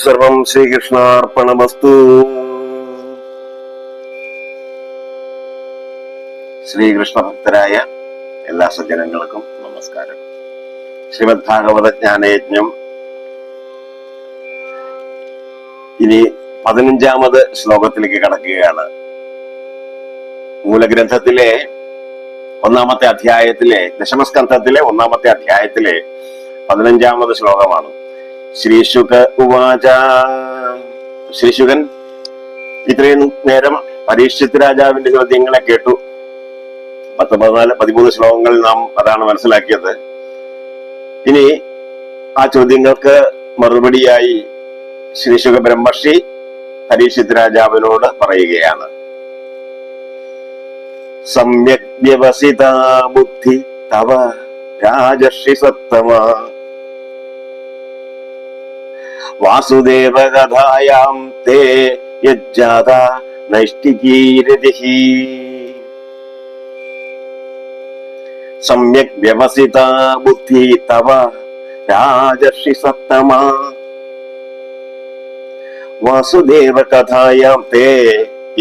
സർവം ശ്രീകൃഷ്ണാർപ്പണമസ്തു. ശ്രീകൃഷ്ണ ഭക്തരായ എല്ലാ സജ്ജനങ്ങൾക്കും നമസ്കാരം. ശ്രീമദ് ഭാഗവത ജ്ഞാനയജ്ഞം ഇനി 15ാമത് ശ്ലോകത്തിലേക്ക് കടക്കുകയാണ്. മൂലഗ്രന്ഥത്തിലെ 1-ാമത്തെ അധ്യായത്തിലെ ദശമസ്കന്ധത്തിലെ 1-ാമത്തെ അധ്യായത്തിലെ 15ാമത് ശ്ലോകമാണ്. ശ്രീശുക ഉവാച. ശ്രീശുകൻ ഇത്രയും നേരം പരീക്ഷിത് രാജാവിന്റെ ചോദ്യങ്ങളെ കേട്ടു. 13 ശ്ലോകങ്ങളിൽ നാം അതാണ് മനസ്സിലാക്കിയത്. ഇനി ആ ചോദ്യങ്ങൾക്ക് മറുപടിയായി ശ്രീശുക ബ്രഹ്മർഷി പരീക്ഷിത് രാജാവിനോട് പറയുകയാണ്. സമ്യക് വ്യവസിത ബുദ്ധി തവ രാജർഷി സത്തമ വാസുദേവ കഥായാം തേ യജ്ജാത നൈഷ്ഠികീരതിഃ. സമ്യക് വ്യവസിത ബുദ്ധി തവ രാജർഷി സത്തമ വാസുദേവ കഥായാം തേ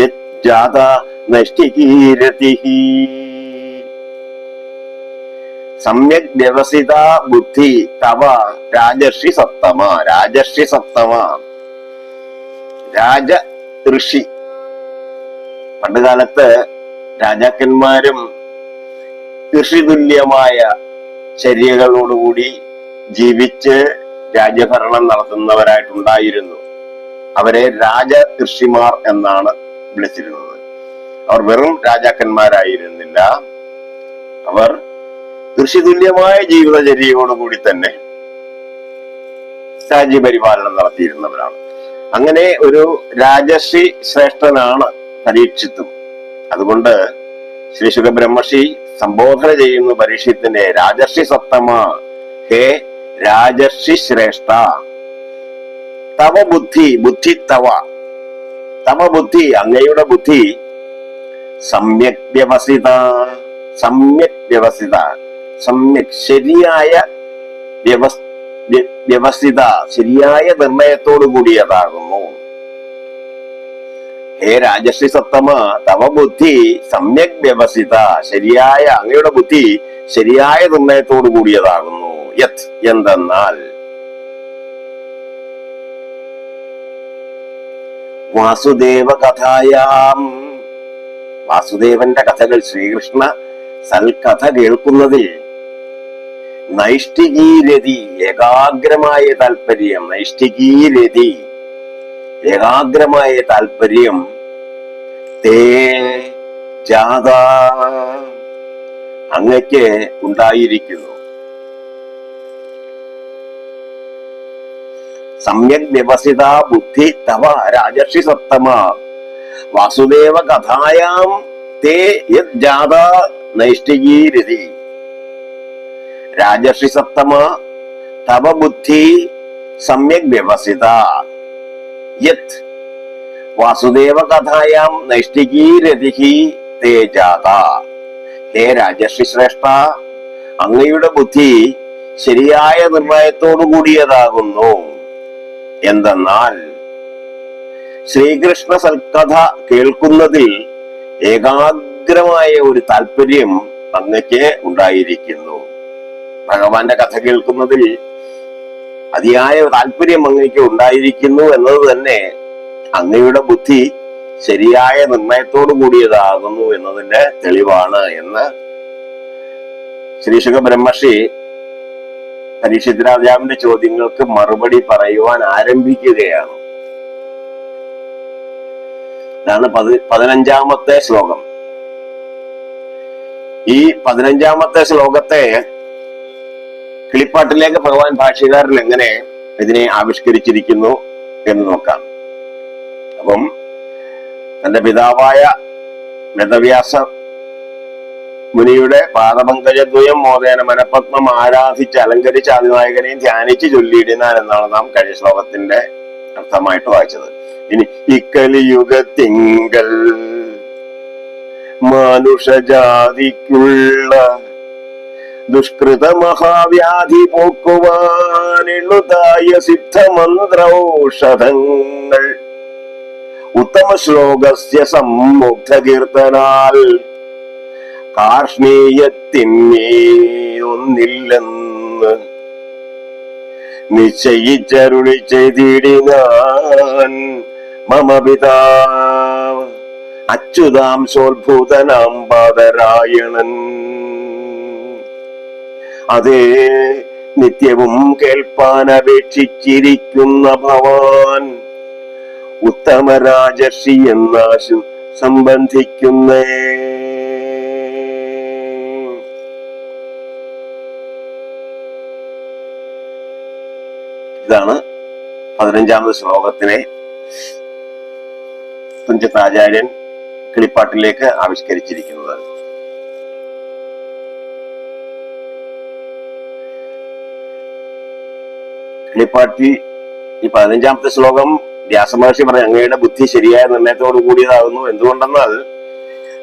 യജ്ജാത നൈഷ്ഠികീരതിഃ. സമ്യക് വ്യവസിത ബുദ്ധി തവ രാജർഷി സത്തമ. രാജർഷി സത്തമ, രാജ ഋഷി. പണ്ടുകാലത്ത് രാജാക്കന്മാരും ഋഷിതുല്യമായ ചര്യകളോടുകൂടി ജീവിച്ച് രാജ്യഭരണം നടത്തുന്നവരായിട്ടുണ്ടായിരുന്നു. അവരെ രാജ ഋഷിമാർ എന്നാണ് വിളിച്ചിരുന്നത്. അവർ വെറും രാജാക്കന്മാരായിരുന്നില്ല. അവർ ഋഷിതുല്യമായ ജീവിതചര്യയോടുകൂടി തന്നെ രാജ്യപരിപാലനം നടത്തിയിരുന്നവരാണ്. അങ്ങനെ ഒരു രാജർഷി ശ്രേഷ്ഠനാണ് പരീക്ഷിത്തും. അതുകൊണ്ട് ശ്രീശുക ബ്രഹ്മർഷി സംബോധന ചെയ്യുന്നു പരീക്ഷിത്തിനെ. രാജർഷി സത്തമ, ഹേ രാജർഷി ശ്രേഷ്ഠ, തവ ബുദ്ധി, ബുദ്ധി തവ, തവ ബുദ്ധി, അങ്ങയുടെ ബുദ്ധി സമ്യക് വ്യവസിത, സമ്യക് വ്യവസിത, സമ്യക് ശരിയായ വ്യവസ്ഥിത, ശരിയായ നിർണയത്തോടു കൂടിയതാകുന്നു. ഹേ രാജർഷി സത്തമ, തവ ബുദ്ധി സമ്യക് വ്യവസ്ഥിത, ശരിയായ, അങ്ങയുടെ ബുദ്ധി ശരിയായ നിർണയത്തോടു കൂടിയതാകുന്നു. യത്, എന്തെന്നാൽ വാസുദേവ കഥായാം, വാസുദേവന്റെ കഥകൾ, ശ്രീകൃഷ്ണ സൽക്കഥ കേൾക്കുന്നതിൽ നൈഷ്ഠികീരതി, ഏകാഗ്രമായ താല്പര്യം, നൈഷ്ഠികീരതി, ഏകാഗ്രമായ താല്പര്യം, തേ ജാത, അങ്ങക്ക് ഉണ്ടായിരിക്കുന്നു. സമ്യക് വ്യവസിത ബുദ്ധി തവ രാജർഷി സത്തമ വാസുദേവ കഥായാം തേ യത് ജാത നൈഷ്ഠികീരതി. രാജർഷി സത്തമ തവ ബുദ്ധി സമ്യക് വ്യവസിത യത് വാസുദേവ കഥായാം നൈഷ്ഠികീരതിഃ തേ ജാത. ഹേ രാജർഷി ശ്രേഷ്ഠ, അങ്ങയുടെ ബുദ്ധി ശരിയായ നിർണയത്തോടു കൂടിയതാകുന്നു. എന്തെന്നാൽ ശ്രീകൃഷ്ണ സൽക്കഥ കേൾക്കുന്നതിൽ ഏകാഗ്രമായ ഒരു താല്പര്യം അങ്ങക്ക് ഉണ്ടായിരിക്കുന്നു. ഭഗവാന്റെ കഥ കേൾക്കുന്നതിൽ അതിയായ താല്പര്യം അങ്ങക്ക് ഉണ്ടായിരിക്കുന്നു എന്നത് തന്നെ അങ്ങയുടെ ബുദ്ധി ശരിയായ നിർണയത്തോടു കൂടിയതാകുന്നു എന്നതിന്റെ തെളിവാണ് എന്ന് ശ്രീശുക ബ്രഹ്മർഷി പരീക്ഷിത് രാജാവിന്റെ ചോദ്യങ്ങൾക്ക് മറുപടി പറയുവാൻ ആരംഭിക്കുകയാണ്. ഇതാണ് 15ാമത്തെ ശ്ലോകം. ഈ 15ാമത്തെ ശ്ലോകത്തെ കിളിപ്പാട്ടിലേക്ക് ഭഗവാൻ ഭാഷ്യകാരൻ എങ്ങനെ ഇതിനെ ആവിഷ്കരിച്ചിരിക്കുന്നു എന്ന് നോക്കാം. അപ്പം തന്റെ പിതാവായ വേദവ്യാസ മുനിയുടെ പാദപങ്കജദ്വയം മോദേന മനപത്മം ആരാധിച്ച് അലങ്കരിച്ച് ആദിനായകനെയും ധ്യാനിച്ച് ചൊല്ലിയിടുന്നാൻ എന്നാണ് നാം കഴിഞ്ഞ ശ്ലോകത്തിന്റെ അർത്ഥമായിട്ട് വായിച്ചത്. ഇനി ഇക്കലിയുഗത്തിങ്കൽ മനുഷ്യജാതിക്കുള്ള ദുഷ്കൃത മഹാവ്യാധി പോക്കുവാനെഴുതായ സിദ്ധമന്ത്രൌഷധങ്ങൾ ഉത്തമ ശ്ലോകസ്യ സമ്മുഗ്ധ കീർത്തനാൽ കാർഷ്ണീയത്തിന്മേയൊന്നില്ലെന്ന് നിശ്ചയിച്ചരുളി ചെയ്തിടിനാൻ മമ പിതാവ് അച്യുതാംശോത്ഭൂതനാം ബാദരായണൻ. അതേ നിത്യവും കേൾപ്പാൻ അപേക്ഷിച്ചിരിക്കുന്ന ഭവാൻ ഉത്തമ രാജർഷി എന്നാശു സംബന്ധിക്കുന്നേ. ഇതാണ് 15ാമത് ശ്ലോകത്തിനെ തുഞ്ചത്താചാര്യൻ കിളിപ്പാട്ടിലേക്ക് ആവിഷ്കരിച്ചിരിക്കുന്നത്. കിളിപ്പാട്ടിൽ ഈ 15ാമത്തെ ശ്ലോകം വ്യാസമഹർഷി പറഞ്ഞ അങ്ങയുടെ ബുദ്ധി ശരിയായ നിർണയത്തോടു കൂടിയതാകുന്നു. എന്തുകൊണ്ടെന്നാൽ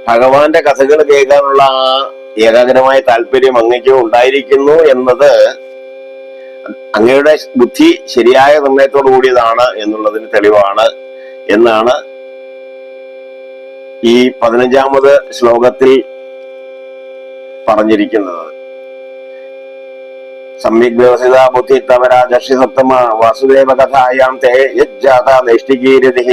ഭഗവാന്റെ കഥകൾ കേൾക്കാനുള്ള ആ ഏകാഗ്രമായ താല്പര്യം അങ്ങയ്ക്ക് ഉണ്ടായിരിക്കുന്നു എന്നത് അങ്ങയുടെ ബുദ്ധി ശരിയായ നിർണയത്തോടു കൂടിയതാണ് എന്നുള്ളതിന് തെളിവാണ് എന്നാണ് ഈ 15ാമത് ശ്ലോകത്തിൽ പറഞ്ഞിരിക്കുന്നത്. സമ്യക് വ്യവസിത ബുദ്ധി തവ രാജർഷി സത്തമ വാസുദേവ കഥായാം തേ യജ്ജാത നൈഷ്ഠികീരതി.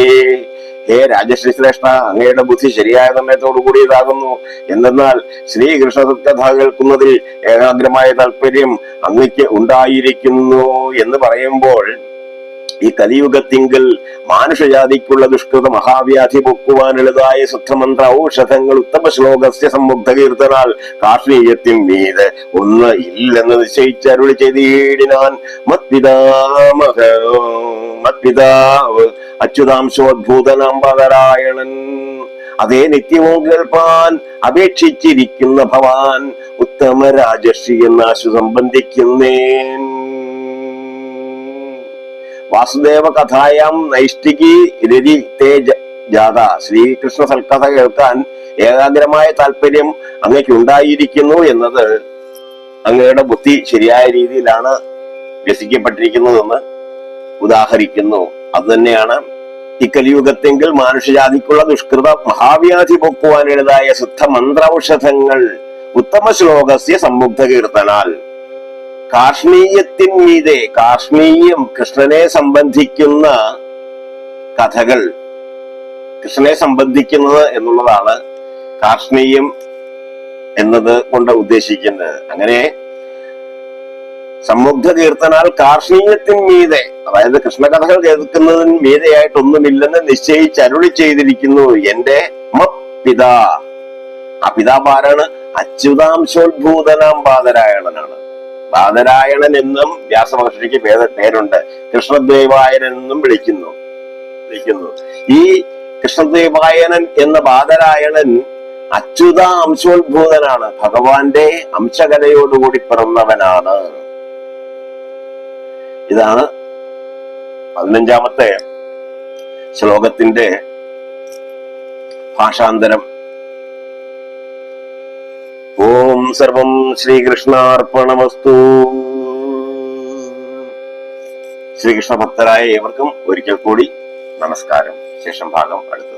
ഹേ രാജശ്രീ ശ്രേഷ്ഠ, അങ്ങയുടെ ബുദ്ധി ശരിയായ നിർണയത്തോടു കൂടിയതാകുന്നു. എന്തെന്നാൽ ശ്രീകൃഷ്ണ കഥ കേൾക്കുന്നതിൽ ഏകാഗ്രമായ താല്പര്യം അങ്ങയ്ക്ക് ഉണ്ടായിരിക്കുന്നു എന്ന് പറയുമ്പോൾ ഈ കലിയുഗത്തിങ്കൽ മാനുഷജാതിക്കുള്ള ദുഷ്കൃത മഹാവ്യാധി പൊക്കുവാനുള്ളതായ ശുദ്ധമന്ത്ര ഔഷധങ്ങൾ ഉത്തമ ശ്ലോകസ്യ സമ്മുഗ്ധ കീർത്തനാൽ കാർഷ്ണീയത്തിൻ മീത് ഒന്ന് ഇല്ലെന്ന് നിശ്ചയിച്ചരുളി ചെയ്തിടിനാൻ മത്പിതാവ് അച്യുതാംശോദ്ഭൂതനാം ബാദരായണൻ. അതേ നിത്യവും കേൾപ്പാൻ അപേക്ഷിച്ചിരിക്കുന്ന ഭവാൻ ഉത്തമ രാജർഷി എന്നാശു സംബന്ധിക്കുന്നേൻ. വാസുദേവ കഥായാം നൈഷ്ഠികി രതി തേ ജാത. ശ്രീകൃഷ്ണ സൽക്കഥ കേൾക്കാൻ ഏകാഗ്രമായ താല്പര്യം അങ്ങയ്ക്ക് ഉണ്ടായിരിക്കുന്നു എന്നത് അങ്ങയുടെ ബുദ്ധി ശരിയായ രീതിയിലാണ് വ്യസിക്കപ്പെട്ടിരിക്കുന്നതെന്ന് ഉദാഹരിക്കുന്നു. അത് തന്നെയാണ് ഈ കലിയുഗത്തെങ്കിൽ മാനുഷജാതിക്കുള്ള ദുഷ്കൃത മഹാവ്യാധി പൊക്കുവാനുള്ളതായ ശുദ്ധ മന്ത്രൌഷധങ്ങൾ ഉത്തമ ശ്ലോകസ്യ സമ്മുഗ്ധ കീർത്തനാൽ കാർഷ്ണീയത്തിന്മീതെ. കാർഷ്ണീയം കൃഷ്ണനെ സംബന്ധിക്കുന്ന കഥകൾ, കൃഷ്ണനെ സംബന്ധിക്കുന്നത് എന്നുള്ളതാണ് കാർഷ്ണീയം എന്നത് കൊണ്ട് ഉദ്ദേശിക്കുന്നത്. അങ്ങനെ സമ്മുഗ്ധ കീർത്തനാൽ കാർഷ്ണീയത്തിന്മീതെ, അതായത് കൃഷ്ണകഥകൾ കേൾക്കുന്നതിന് മീതെയായിട്ടൊന്നുമില്ലെന്ന് നിശ്ചയിച്ചരുളി ചെയ്തിരിക്കുന്നു എന്റെ പിതാ. ആ പിതാവ് ആരാണ്? അച്യുതാംശോദ്ഭൂതനാം ബാദരായണനാണ്. ബാദരായണൻ എന്നും വ്യാസമഹർഷിക്ക് പേരുണ്ട്. കൃഷ്ണദ്വൈവായനൻ എന്നും വിളിക്കുന്നു. ഈ കൃഷ്ണദ്വൈവായനൻ എന്ന ബാദരായണൻ അച്യുത അംശോദ്ഭൂതനാണ്. ഭഗവാന്റെ അംശകലയോടുകൂടി പിറന്നവനാണ്. ഇതാണ് 15ാമത്തെ ശ്ലോകത്തിന്റെ ഭാഷാന്തരം. ഓം സർവം ശ്രീകൃഷ്ണാർപ്പണമസ്തു. ശ്രീകൃഷ്ണ ഭക്തരായ ഏവർക്കും ഒരിക്കൽ കൂടി നമസ്കാരം. ശേഷം ഭാഗം അടുത്തത്.